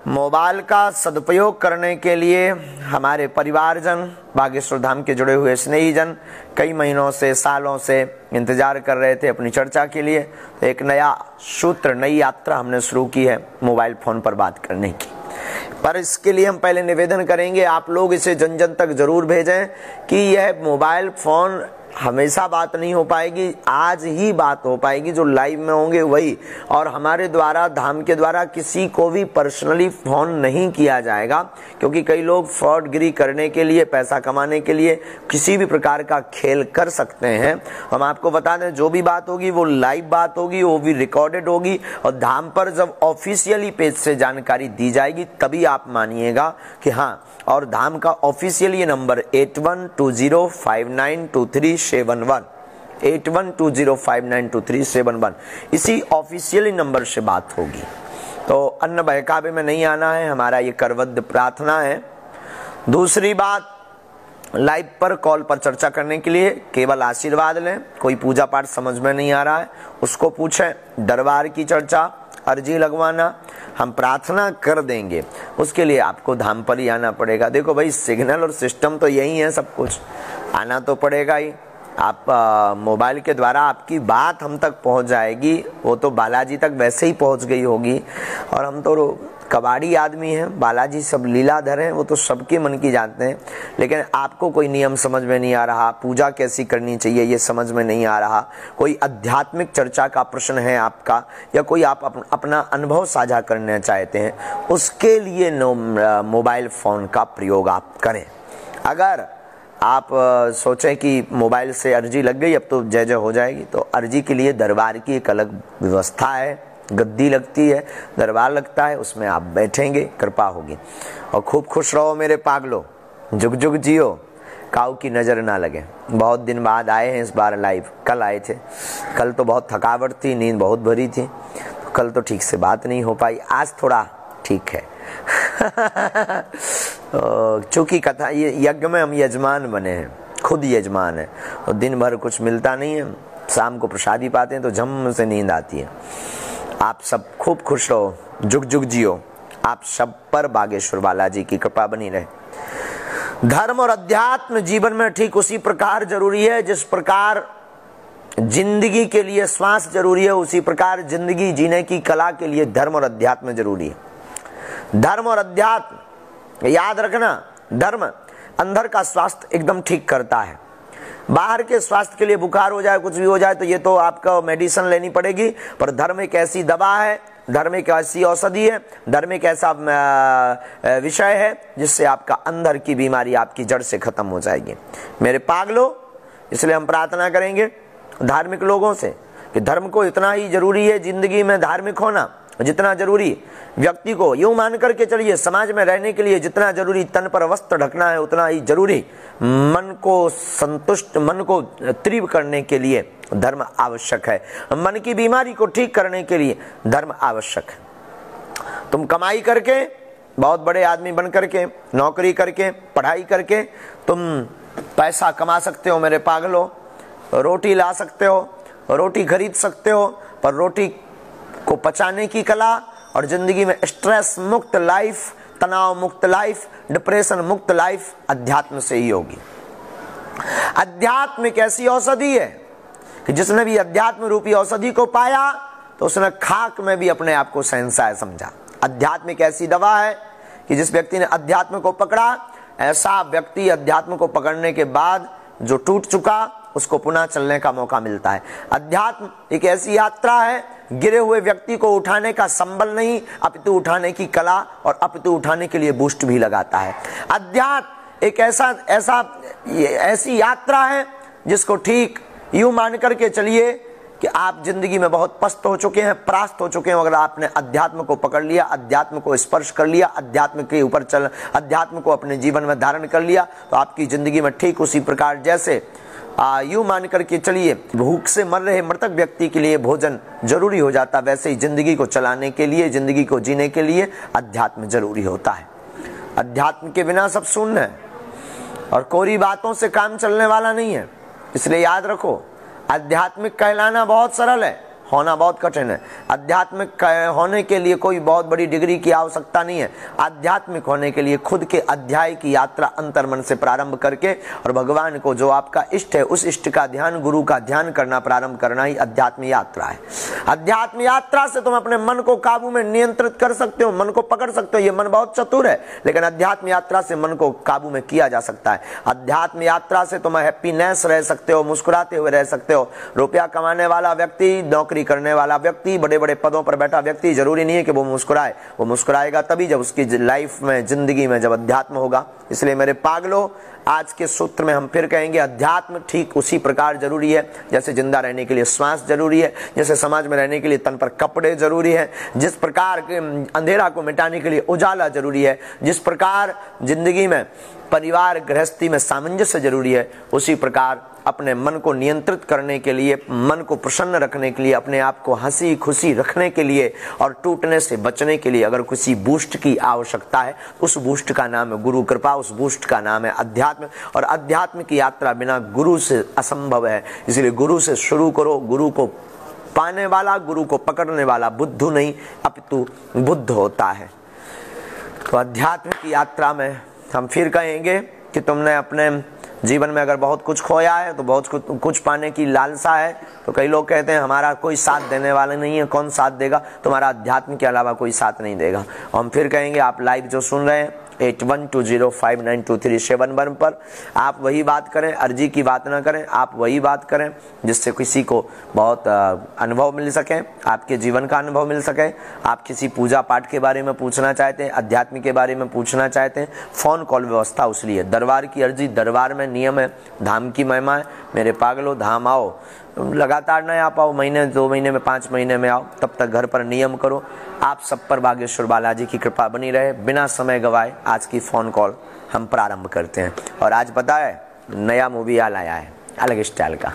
Mobile का सदुपयोग करने के लिए हमारे परिवारजन, बागेश्वर धाम के जुड़े हुए स्नेहीजन कई महीनों से, सालों से इंतजार कर रहे थे अपनी चर्चा के लिए। तो एक नया सूत्र, नई यात्रा हमने शुरू की है मोबाइल फ़ोन पर बात करने की। पर इसके लिए हम पहले निवेदन करेंगे, आप लोग इसे जन जन तक जरूर भेजें कि यह मोबाइल फ़ोन हमेशा बात नहीं हो पाएगी, आज ही बात हो पाएगी। जो लाइव में होंगे वही, और हमारे द्वारा, धाम के द्वारा किसी को भी पर्सनली फ़ोन नहीं किया जाएगा, क्योंकि कई लोग फ्रॉडगिरी करने के लिए, पैसा कमाने के लिए किसी भी प्रकार का खेल कर सकते हैं। हम आपको बता दें, जो भी बात होगी वो लाइव बात होगी, वो भी रिकॉर्डेड होगी, और धाम पर जब ऑफिशियली पेज से जानकारी दी जाएगी तभी आप मानिएगा कि हाँ। और धाम का ऑफिशियल ये नंबर 8120592371 8120592371, इसी ऑफिशियली नंबर से बात होगी। तो अन्न बहकावे में नहीं आना है, हमारा ये करवद्ध प्रार्थना है। दूसरी बात, लाइव पर, कॉल पर चर्चा करने के लिए केवल आशीर्वाद लें। कोई पूजा पाठ समझ में नहीं आ रहा है उसको पूछें। दरबार की चर्चा, अर्जी लगवाना हम प्रार्थना कर देंगे, उसके लिए आपको धाम पर ही आना पड़ेगा। देखो भाई, सिग्नल और सिस्टम तो यही है, सब कुछ आना तो पड़ेगा ही। आप मोबाइल के द्वारा आपकी बात हम तक पहुंच जाएगी, वो तो बालाजी तक वैसे ही पहुंच गई होगी। और हम तो कबाड़ी आदमी हैं, बालाजी सब लीलाधर हैं, वो तो सबके मन की जानते हैं। लेकिन आपको कोई नियम समझ में नहीं आ रहा, पूजा कैसी करनी चाहिए ये समझ में नहीं आ रहा, कोई आध्यात्मिक चर्चा का प्रश्न है आपका, या कोई आप अपना अनुभव साझा करना चाहते हैं, उसके लिए मोबाइल फ़ोन का प्रयोग आप करें। अगर आप सोचें कि मोबाइल से अर्जी लग गई, अब तो जय जय हो जाएगी, तो अर्जी के लिए दरबार की एक अलग व्यवस्था है। गद्दी लगती है, दरबार लगता है, उसमें आप बैठेंगे, कृपा होगी। और खूब खुश रहो मेरे पागलो, जुग जुग जियो, काऊ की नज़र ना लगे। बहुत दिन बाद आए हैं इस बार लाइव, कल आए थे। कल तो बहुत थकावट थी, नींद बहुत भरी थी, तो कल तो ठीक से बात नहीं हो पाई। आज थोड़ा ठीक है। चूँकि कथा, ये यज्ञ में हम यजमान बने हैं, खुद यजमान है, और दिन भर कुछ मिलता नहीं है, शाम को प्रसादी पाते हैं तो झम से नींद आती है। आप सब खूब खुश रहो, जुग जुग जियो। आप सब पर बागेश्वर बालाजी की कृपा बनी रहे। धर्म और अध्यात्म जीवन में ठीक उसी प्रकार जरूरी है जिस प्रकार जिंदगी के लिए श्वास जरूरी है, उसी प्रकार जिंदगी जीने की कला के लिए धर्म और अध्यात्म जरूरी है। धर्म और अध्यात्म याद रखना, धर्म अंदर का स्वास्थ्य एकदम ठीक करता है। बाहर के स्वास्थ्य के लिए बुखार हो जाए, कुछ भी हो जाए, तो ये तो आपको मेडिसिन लेनी पड़ेगी, पर धर्म एक ऐसी दवा है, धर्म एक ऐसी औषधि है, धर्म एक ऐसा विषय है जिससे आपका अंदर की बीमारी आपकी जड़ से खत्म हो जाएगी। मेरे पागलों, इसलिए हम प्रार्थना करेंगे धार्मिक लोगों से कि धर्म को इतना ही जरूरी है जिंदगी में धार्मिक होना, जितना जरूरी व्यक्ति को यूं मान करके चलिए समाज में रहने के लिए जितना जरूरी तन पर वस्त्र ढकना है, उतना ही जरूरी मन को संतुष्ट, मन को तीव्र करने के लिए धर्म आवश्यक है। मन की बीमारी को ठीक करने के लिए धर्म आवश्यक है। तुम कमाई करके, बहुत बड़े आदमी बन करके, नौकरी करके, पढ़ाई करके तुम पैसा कमा सकते हो मेरे पागलों, रोटी ला सकते हो, रोटी खरीद सकते हो, पर रोटी को पचाने की कला और जिंदगी में स्ट्रेस मुक्त लाइफ, तनाव मुक्त लाइफ, डिप्रेशन मुक्त लाइफ अध्यात्म से ही होगी। अध्यात्म एक ऐसी औषधि है कि जिसने भी अध्यात्म रूपी औषधि को पाया तो उसने खाक में भी अपने आप को शहंशाह समझा। अध्यात्म एक ऐसी दवा है कि जिस व्यक्ति ने अध्यात्म को पकड़ा, ऐसा व्यक्ति अध्यात्म को पकड़ने के बाद जो टूट चुका उसको पुनः चलने का मौका मिलता है। अध्यात्म एक ऐसी यात्रा है, गिरे हुए व्यक्ति को उठाने का संबल नहीं, अपितु उठाने की कला और अपितु उठाने के लिए बूस्ट भी लगाता है। अध्यात्म एक ऐसी यात्रा है जिसको ठीक यूं मान करके चलिए कि आप जिंदगी में बहुत पस्त हो चुके हैं, परास्त हो चुके हैं, अगर आपने अध्यात्म को पकड़ लिया, अध्यात्म को स्पर्श कर लिया, अध्यात्म के ऊपर चल, अध्यात्म को अपने जीवन में धारण कर लिया, तो आपकी जिंदगी में ठीक उसी प्रकार जैसे यूं मान करके चलिए भूख से मर रहे मृतक व्यक्ति के लिए भोजन जरूरी हो जाता, वैसे ही जिंदगी को चलाने के लिए, जिंदगी को जीने के लिए अध्यात्म जरूरी होता है। अध्यात्म के बिना सब शून्य है और कोरी बातों से काम चलने वाला नहीं है। इसलिए याद रखो, आध्यात्मिक कहलाना बहुत सरल है, होना बहुत कठिन है। आध्यात्मिक होने के लिए कोई बहुत बड़ी डिग्री की आवश्यकता नहीं है। आध्यात्मिक होने के लिए खुद के अध्याय की यात्रा अंतर्मन से प्रारंभ करके और भगवान को जो आपका इष्ट है उस इष्ट का ध्यान, गुरु का ध्यान करना प्रारंभ करना ही अध्यात्म यात्रा है। अध्यात्म यात्रा से तुम अपने मन को काबू में नियंत्रित कर सकते हो, मन को पकड़ सकते हो। ये मन बहुत चतुर है, लेकिन अध्यात्म यात्रा से मन को काबू में किया जा सकता है। अध्यात्म यात्रा से तुम हैप्पीनेस रह सकते हो, मुस्कुराते हुए रह सकते हो। रुपया कमाने वाला व्यक्ति, नौकरी करने वाला व्यक्ति, बड़े बड़े पदों पर बैठा व्यक्ति, जरूरी नहीं है कि वो मुस्कुराए। वो मुस्कुराएगा तभी जब उसकी लाइफ में, जिंदगी में जब अध्यात्म होगा। इसलिए मेरे पागलों, आज के सूत्र में हम फिर कहेंगे अध्यात्म ठीक उसी प्रकार जरूरी है जैसे जिंदा रहने के लिए श्वास जरूरी है, जैसे समाज में रहने के लिए तन पर कपड़े जरूरी है, जिस प्रकार के अंधेरा को मिटाने के लिए उजाला जरूरी है, जिस प्रकार जिंदगी में परिवार गृहस्थी में सामंजस्य जरूरी है, उसी प्रकार अपने मन को नियंत्रित करने के लिए, मन को प्रसन्न रखने के लिए, अपने आप को हंसी खुशी रखने के लिए और टूटने से बचने के लिए अगर किसी बूस्ट की आवश्यकता है, उस बूस्ट का नाम है गुरु कृपा, उस बूस्ट का नाम है अध्यात्म। और अध्यात्म की यात्रा बिना गुरु से असंभव है। इसलिए गुरु से शुरू करो। गुरु को पाने वाला, गुरु को पकड़ने वाला बुद्धू नहीं अपितु बुद्ध होता है। तो अध्यात्म की यात्रा में हम फिर कहेंगे कि तुमने अपने जीवन में अगर बहुत कुछ खोया है तो बहुत कुछ पाने की लालसा है, तो कई लोग कहते हैं हमारा कोई साथ देने वाला नहीं है। कौन साथ देगा? तुम्हारा अध्यात्म के अलावा कोई साथ नहीं देगा। और हम फिर कहेंगे, आप लाइव जो सुन रहे हैं 8120592371 पर, आप वही बात करें, अर्जी की बात ना करें। आप वही बात करें जिससे किसी को बहुत अनुभव मिल सके, आपके जीवन का अनुभव मिल सके। आप किसी पूजा पाठ के बारे में पूछना चाहते हैं, अध्यात्म के बारे में पूछना चाहते हैं, फोन कॉल व्यवस्था उसलिए। दरबार की अर्जी, दरबार में नियम है, धाम की महिमा है। मेरे पागलों, धाम आओ, लगातार न आ पाओ, महीने 2 महीने में 5 महीने में आओ, तब तक घर पर नियम करो। आप सब पर बागेश्वर बालाजी की कृपा बनी रहे। बिना समय गवाए आज की फोन कॉल हम प्रारंभ करते हैं। और आज पता है नया मूवी आया है अलग स्टाइल का